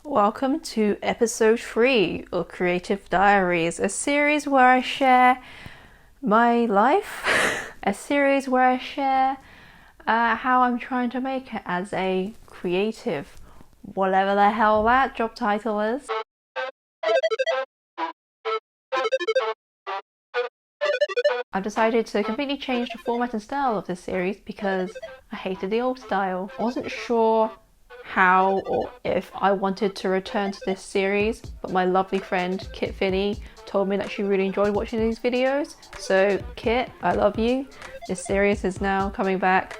Welcome to episode 3 of Creative Diaries, a series where I share my life, a series where I share how I'm trying to make it as a creative, whatever the hell that job title is. I've decided to completely change the format and style of this series because I hated the old style. I wasn't sure how or if I wanted to return to this series, but my lovely friend Kit Finney told me that she really enjoyed watching these videos. So Kit, I love you. This series is now coming back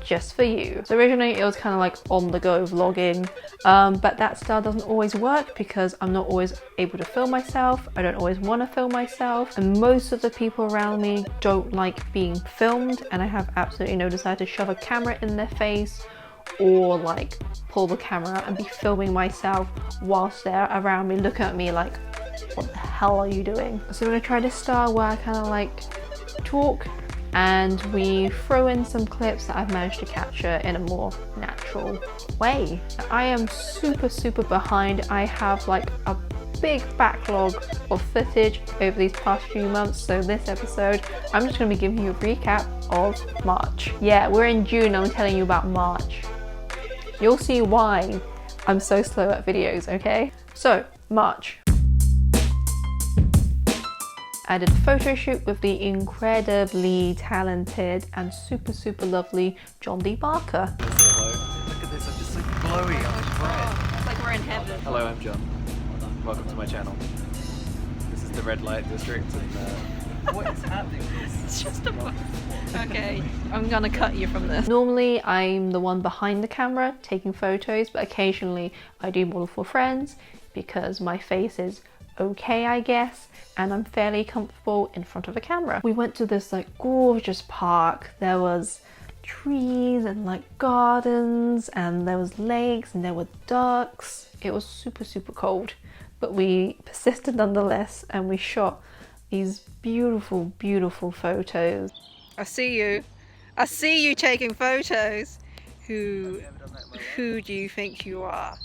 just for you. So originally it was kind of like on the go vlogging, but that style doesn't always work because I'm not always able to film myself. I don't always want to film myself, and most of the people around me don't like being filmed, and I have absolutely no desire to shove a camera in their face or like pull the camera out and be filming myself whilst they're around me looking at me like, what the hell are you doing? So I'm gonna try this style where I kind of like talk and we throw in some clips that I've managed to capture in a more natural way. I am super behind. I have like a big backlog of footage over these past few months, so this episode I'm just going to be giving you a recap of March. Yeah, we're in June, I'm telling you about March. You'll see why I'm so slow at videos, okay? So, March. I did a photo shoot with the incredibly talented and super lovely John D. Barker. Hello. Look at this, I'm just so glowy, I'm red. It's like we're in heaven. Hello, I'm John. Welcome to my channel. This is the red light district and what is happening? It's just a bus. Okay, I'm gonna cut you from this. Normally I'm the one behind the camera taking photos, but occasionally I do model for friends because my face is okay, I guess, and I'm fairly comfortable in front of a camera. We went to this like gorgeous park. There was trees and like gardens, and there was lakes and there were ducks. It was super cold, but we persisted nonetheless and we shot these beautiful photos. I see you taking photos. Who do you think you are?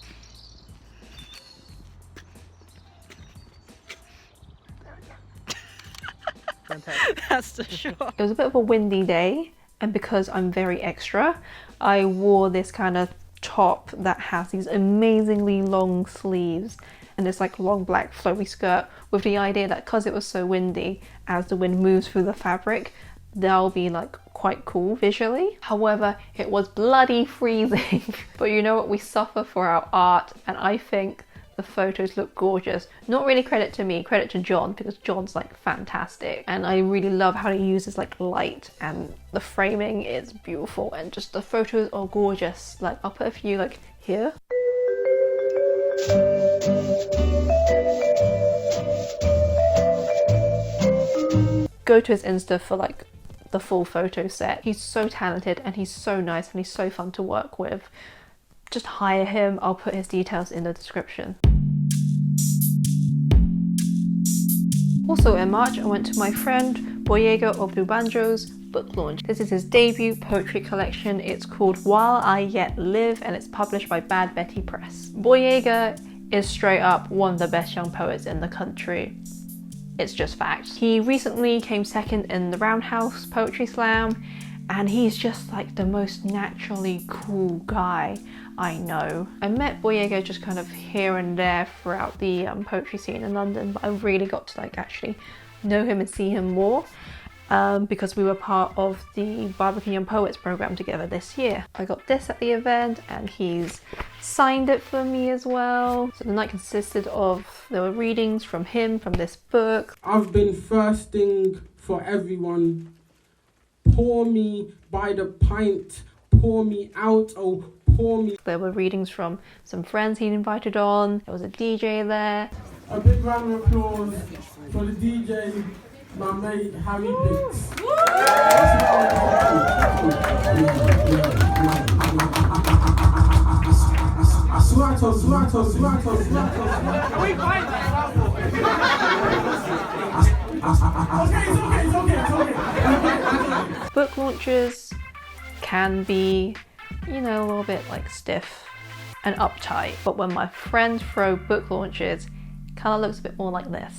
That's the shot. It was a bit of a windy day, and because I'm very extra, I wore this kind of top that has these amazingly long sleeves and this like long black flowy skirt, with the idea that because it was so windy, as the wind moves through the fabric, they'll be like quite cool visually. However, it was bloody freezing. But you know what, we suffer for our art, and I think the photos look gorgeous. Not really credit to me, credit to John, because John's like fantastic, and I really love how he uses like light, and the framing is beautiful, and just the photos are gorgeous. Like I'll put a few like here. Go to his Insta for like the full photo set. He's so talented and he's so nice and he's so fun to work with. Just hire him. I'll put his details in the description. Also in March, I went to my friend Boyega of Lubanjo's book launch. This is his debut poetry collection. It's called While I Yet Live, and it's published by Bad Betty Press. Boyega is straight up one of the best young poets in the country. It's just fact. He recently came second in the Roundhouse Poetry Slam, and he's just like the most naturally cool guy I know. I met Boyega just kind of here and there throughout the poetry scene in London, but I really got to like actually know him and see him more because we were part of the Barbican Young Poets program together this year. I got this at the event and he's signed it for me as well. So the night consisted of, there were readings from him, from this book. I've been thirsting for everyone. Pour me by the pint, pour me out, oh pour me. There were readings from some friends he'd invited on. There was a DJ there. A big round of applause for the DJ, my mate Harry Bix. Book launches can be, you know, a little bit like stiff and uptight. But when my friends throw book launches, it kind of looks a bit more like this.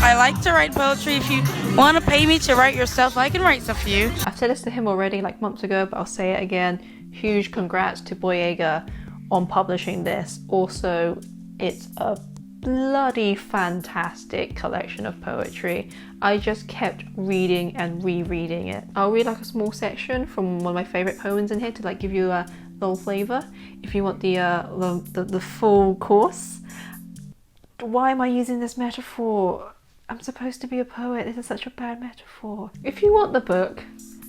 I like to write poetry. If you want to pay me to write your stuff, I can write stuff for you. I've said this to him already like months ago, but I'll say it again. Huge congrats to Boyega on publishing this. Also, it's a bloody fantastic collection of poetry. I just kept reading and rereading it. I'll read like a small section from one of my favorite poems in here to like give you a little flavor if you want the full course. Why am I using this metaphor? I'm supposed to be a poet. This is such a bad metaphor. If you want the book,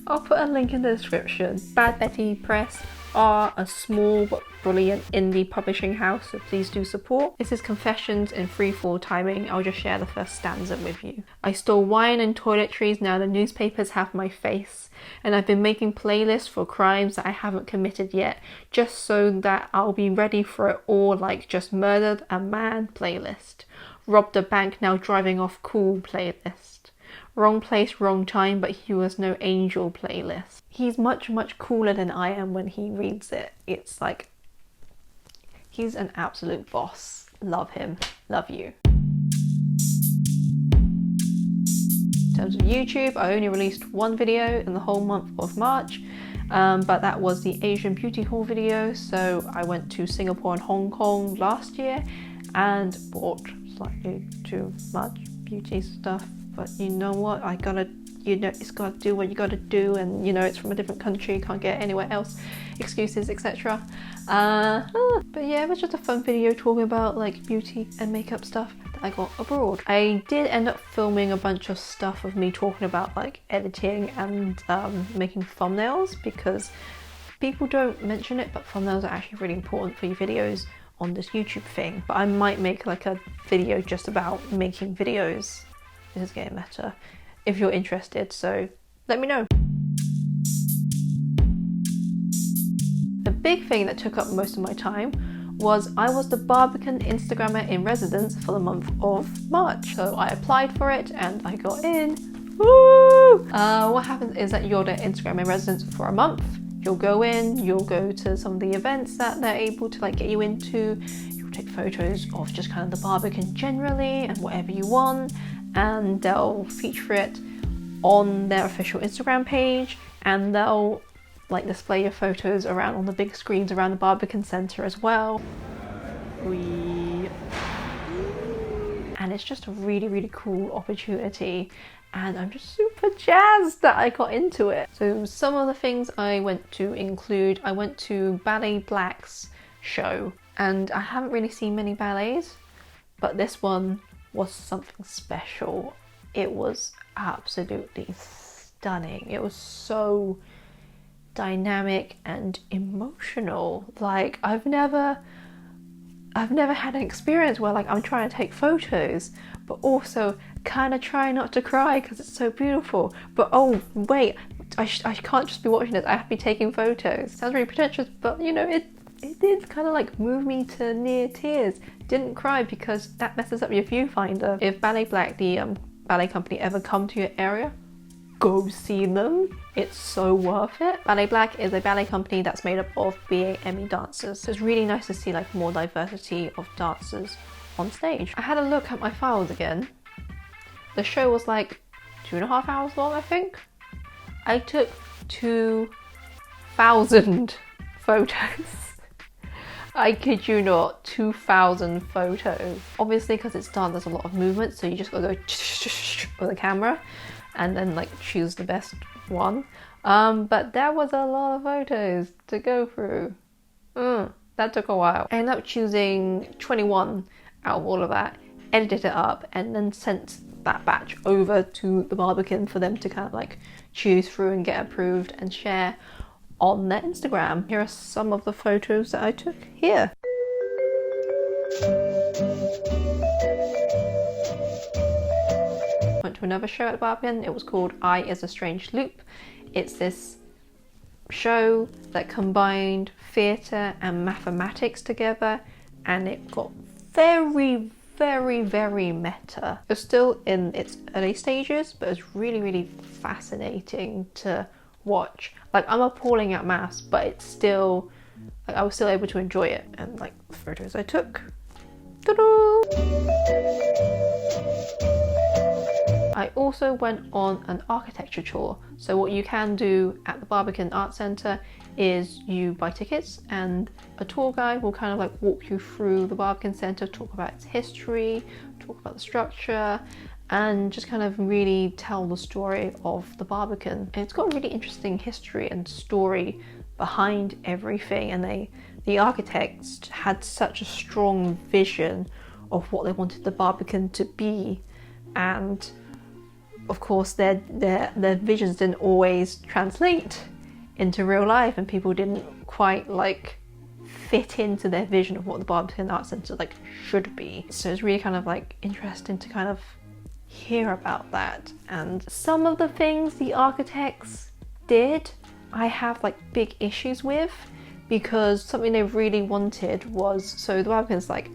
I'll put a link in the description. Bad Betty Press are a small but brilliant indie publishing house, so please do support. This is Confessions in freefall timing. I'll just share the first stanza with you. I store wine and toiletries, now the newspapers have my face. And I've been making playlists for crimes that I haven't committed yet, just so that I'll be ready for it all, like just murdered a man playlist. Robbed a bank, now driving off cool playlist. Wrong place, wrong time, but he was no angel playlist. He's much, much cooler than I am when he reads it. It's like, he's an absolute boss. Love him. Love you. In terms of YouTube, I only released one video in the whole month of March, but that was the Asian beauty haul video. So I went to Singapore and Hong Kong last year and bought slightly too much beauty stuff, but you know what, I gotta, you know, it's gotta do what you gotta do, and you know, it's from a different country, can't get anywhere else, excuses, etc. But yeah, it was just a fun video talking about like beauty and makeup stuff that I got abroad. I did end up filming a bunch of stuff of me talking about like editing and making thumbnails, because people don't mention it, but thumbnails are actually really important for your videos on this YouTube thing. But I might make like a video just about making videos. This is getting meta. If you're interested, so let me know. The big thing that took up most of my time was I was the Barbican Instagrammer in residence for the month of March. So I applied for it and I got in. Woo! What happens is that you're the Instagram in residence for a month. You'll go in, you'll go to some of the events that they're able to like get you into. You'll take photos of just kind of the Barbican generally and whatever you want, and they'll feature it on their official Instagram page, and they'll like display your photos around on the big screens around the Barbican Centre as well. And it's just a really, really cool opportunity, and I'm just super jazzed that I got into it. So some of the things I went to include, I went to Ballet Black's show, and I haven't really seen many ballets, but this one was something special. It was absolutely stunning. It was so dynamic and emotional. Like I've never had an experience where like I'm trying to take photos but also kind of try not to cry because it's so beautiful, but oh wait, I can't just be watching this, I have to be taking photos. Sounds really pretentious, but you know, it did kind of like move me to near tears. Didn't cry because that messes up your viewfinder. If Ballet Black, the ballet company, ever come to your area, go see them. It's so worth it. Ballet Black is a ballet company that's made up of BAME dancers. So it's really nice to see like more diversity of dancers on stage. I had a look at my files again. The show was like 2.5 hours long, I think. I took 2,000 photos. I kid you not, 2,000 photos. Obviously, because it's done, there's a lot of movement, so you just gotta go with the camera and then like choose the best one. But there was a lot of photos to go through. That took a while. I ended up choosing 21 out of all of that, edited it up, and then sent that batch over to the Barbican for them to kind of like choose through and get approved and share on their Instagram. Here are some of the photos that I took here. Went to another show at the Barbican. It was called I Is a Strange Loop. It's this show that combined theatre and mathematics together, and it got very, very, very meta. It's still in its early stages, but it's really, really fascinating to watch. Like, I'm appalling at maths, but it's still, like, I was still able to enjoy it. And like the photos I took. Ta-da! I also went on an architecture tour. So what you can do at the Barbican Art Centre is you buy tickets and a tour guide will kind of like walk you through the Barbican Centre, talk about its history, talk about the structure, and just kind of really tell the story of the Barbican. And it's got a really interesting history and story behind everything, and the architects had such a strong vision of what they wanted the Barbican to be, and of course their visions didn't always translate into real life, and people didn't quite like fit into their vision of what the Barbican Art Centre like should be. So it's really kind of like interesting to kind of hear about that. And some of the things the architects did I have like big issues with, because something they really wanted was, so the Barbican's like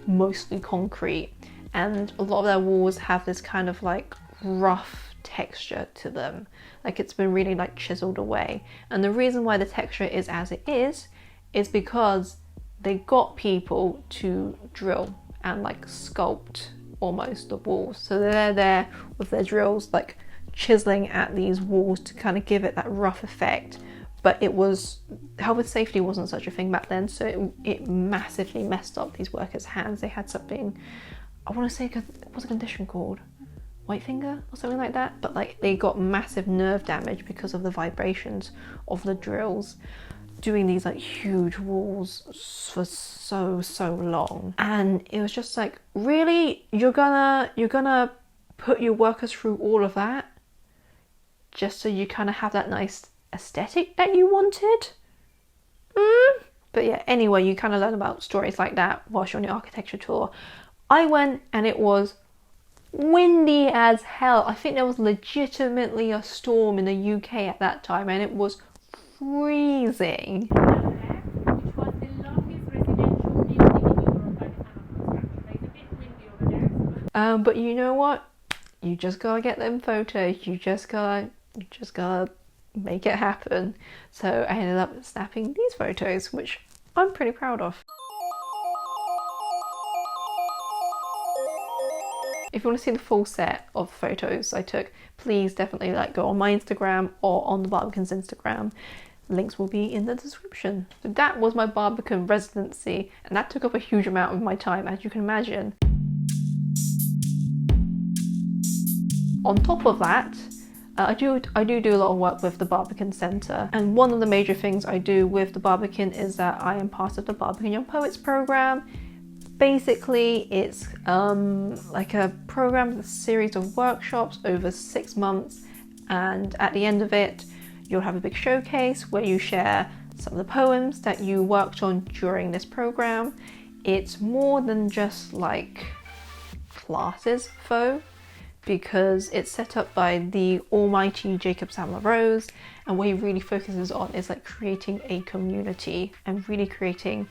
mostly concrete and a lot of their walls have this kind of like rough texture to them, like it's been really like chiseled away. And the reason why the texture is as it is because they got people to drill and like sculpt almost the walls. So they're there with their drills like chiseling at these walls to kind of give it that rough effect. But it was, health and safety wasn't such a thing back then, so it massively messed up these workers' hands. They had something, I want to say, what's a condition called? White finger or something like that? But like they got massive nerve damage because of the vibrations of the drills doing these like huge walls for so long. And it was just like, really? You're gonna put your workers through all of that just so you kind of have that nice aesthetic that you wanted? But yeah, anyway, you kind of learn about stories like that whilst you're on the architecture tour. I went and it was windy as hell. I think there was legitimately a storm in the UK at that time and it was freezing. But you know what? You just gotta get them photos. You just gotta make it happen. So I ended up snapping these photos, which I'm pretty proud of. If you want to see the full set of photos I took, please definitely like go on my Instagram or on the Barbican's Instagram. Links will be in the description. So that was my Barbican residency, and that took up a huge amount of my time, as you can imagine. On top of that, I do a lot of work with the Barbican Centre, and one of the major things I do with the Barbican is that I am part of the Barbican Young Poets program. Basically, it's like a program, a series of workshops over 6 months, and at the end of it, you'll have a big showcase where you share some of the poems that you worked on during this program. It's more than just like classes, though, because it's set up by the almighty Jacob Samler Rose, and what he really focuses on is like creating a community and really creating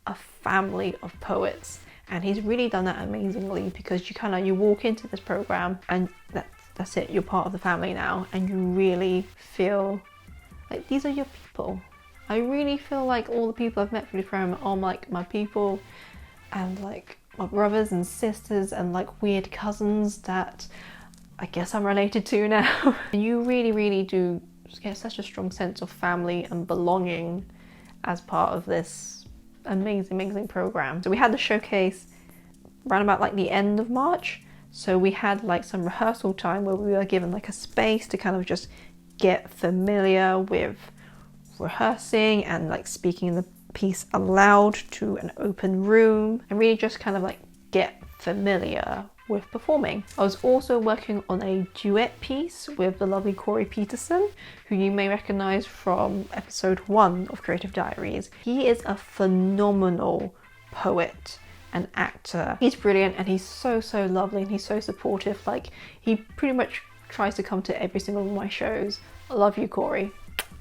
a family of poets. And he's really done that amazingly, because you walk into this program and that's it, you're part of the family now, and you really feel like these are your people. I really feel like all the people I've met through the program are like my people, and like my brothers and sisters and like weird cousins that I guess I'm related to now. And you really do get such a strong sense of family and belonging as part of this amazing program. So we had the showcase around about like the end of March, so we had like some rehearsal time where we were given like a space to kind of just get familiar with rehearsing and like speaking the piece aloud to an open room, and really just kind of like get familiar with performing. I was also working on a duet piece with the lovely Corey Peterson, who you may recognize from episode 1 of Creative Diaries. He is a phenomenal poet and actor. He's brilliant, and he's so lovely, and he's so supportive. Like, he pretty much tries to come to every single one of my shows. I love you, Corey.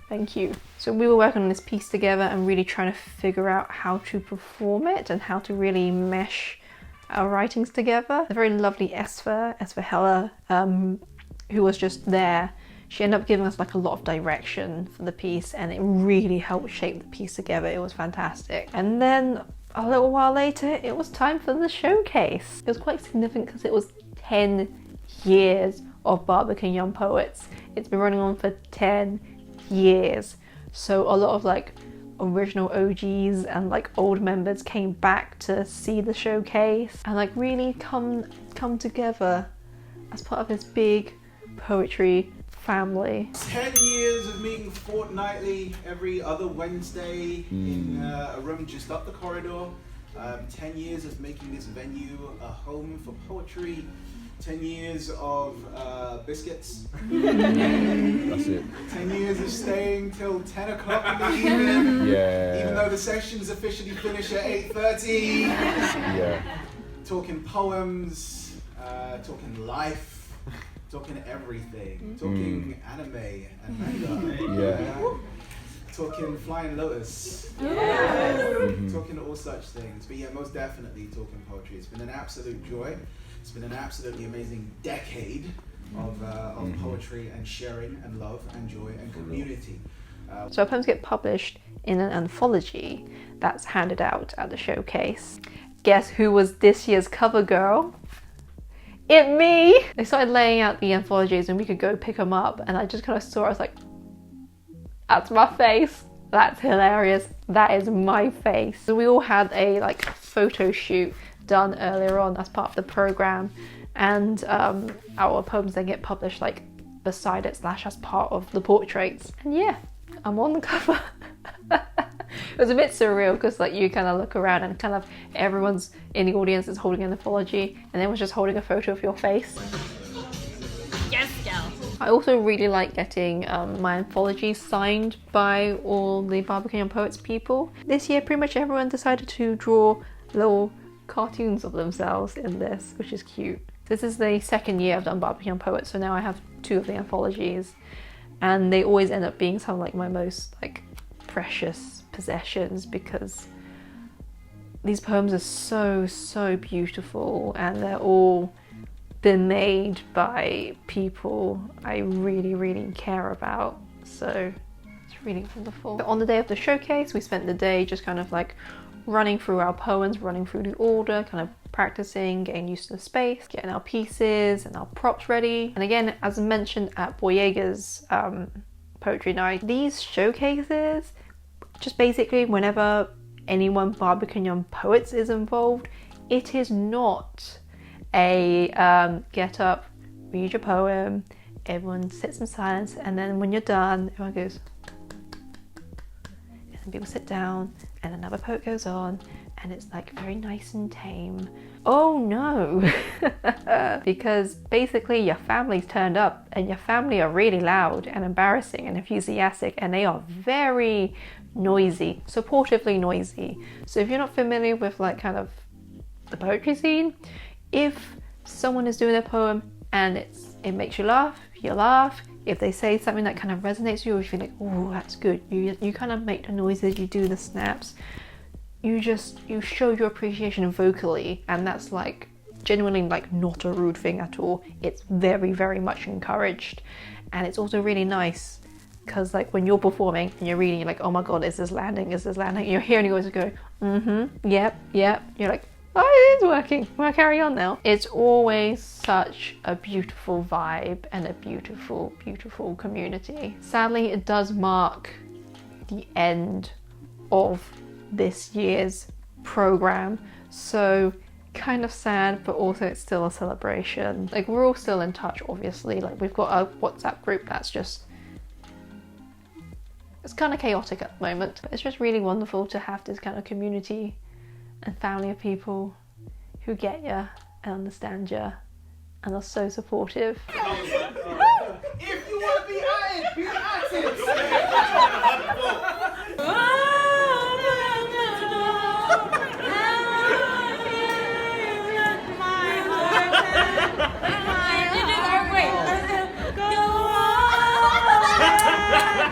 Thank you. So we were working on this piece together and really trying to figure out how to perform it and how to really mesh our writings together. The very lovely Esfer Heller, who was just there she ended up giving us like a lot of direction for the piece, and it really helped shape the piece together. It was fantastic. And then a little while later, it was time for the showcase. It was quite significant because it was 10 years of Barbican Young Poets. It's been running on for 10 years. So a lot of like original OGs and like old members came back to see the showcase and like really come together as part of this big poetry family. 10 years of meeting fortnightly every other Wednesday in a room just up the corridor. 10 years of making this venue a home for poetry. 10 years of biscuits. That's it. 10 years of staying till 10 o'clock in the evening. Yeah. Even though the sessions officially finish at 8:30. Yeah. Talking poems, talking life, talking everything. Talking anime and manga. Yeah. Talking Flying Lotus. Talking all such things. But yeah, most definitely talking poetry. It's been an absolute joy. It's been an absolutely amazing decade of poetry and sharing and love and joy and community. So our poems get published in an anthology that's handed out at the showcase. Guess who was this year's cover girl? It me! They started laying out the anthologies and we could go pick them up, and I just kind of saw it, I was like, that's my face. That's hilarious. That is my face. So we all had a like photo shoot done earlier on as part of the program, and our poems then get published like beside it / as part of the portraits. And yeah, I'm on the cover. It was a bit surreal because like you kind of look around and kind of everyone's in the audience is holding an anthology, and then was just holding a photo of your face. Yes, girl. I also really like getting my anthologies signed by all the Barbican Young Poets people. This year pretty much everyone decided to draw little cartoons of themselves in this, which is cute. This is the second year I've done Barbican Young Poets, so now I have 2 of the anthologies, and they always end up being some of like my most like precious possessions because these poems are so beautiful, and they're all been made by people I really care about, so it's really wonderful. On the day of the showcase, we spent the day just kind of like running through our poems, running through the order, kind of practicing, getting used to the space, getting our pieces and our props ready. And again, as mentioned at Boyega's poetry night, these showcases, just basically whenever anyone Barbican Young Poets is involved, it is not a get up, read your poem, everyone sits in silence, and then when you're done, everyone goes, and then people sit down, and another poet goes on, and it's like very nice and tame. Oh no! Because basically your family's turned up, and your family are really loud and embarrassing and enthusiastic, and they are very noisy, supportively noisy. So if you're not familiar with like kind of the poetry scene, if someone is doing a poem and it makes you laugh, you laugh. If they say something that kind of resonates with you, or you feel like, oh, that's good, you kind of make the noises, you do the snaps, you show your appreciation vocally, and that's like genuinely like not a rude thing at all. It's very much encouraged, and it's also really nice because like when you're performing and you're reading, you're like, oh my god, is this landing? Is this landing? And you're hearing your voice go, yep. You're like, oh, it is working. We'll carry on now. It's always such a beautiful vibe and a beautiful community. Sadly, it does mark the end of this year's program, so kind of sad, but also it's still a celebration. Like, we're all still in touch, obviously. Like, we've got a WhatsApp group that's just, it's kind of chaotic at the moment, but it's just really wonderful to have this kind of community and family of people who get you and understand you and are so supportive. If you want to be at it, be at it!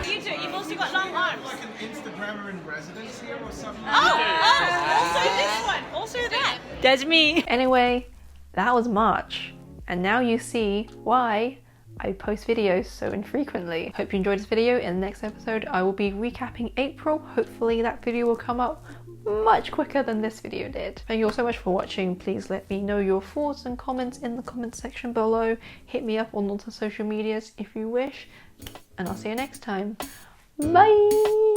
You two, you've also got long arms. Like an Instagrammer in residence here or something? Also this one, also that. That's me. Anyway, that was March, and now you see why I post videos so infrequently. Hope you enjoyed this video. In the next episode, I will be recapping April. Hopefully that video will come up much quicker than this video did. Thank you all so much for watching. Please let me know your thoughts and comments in the comment section below. Hit me up on all the social medias if you wish, and I'll see you next time. Bye!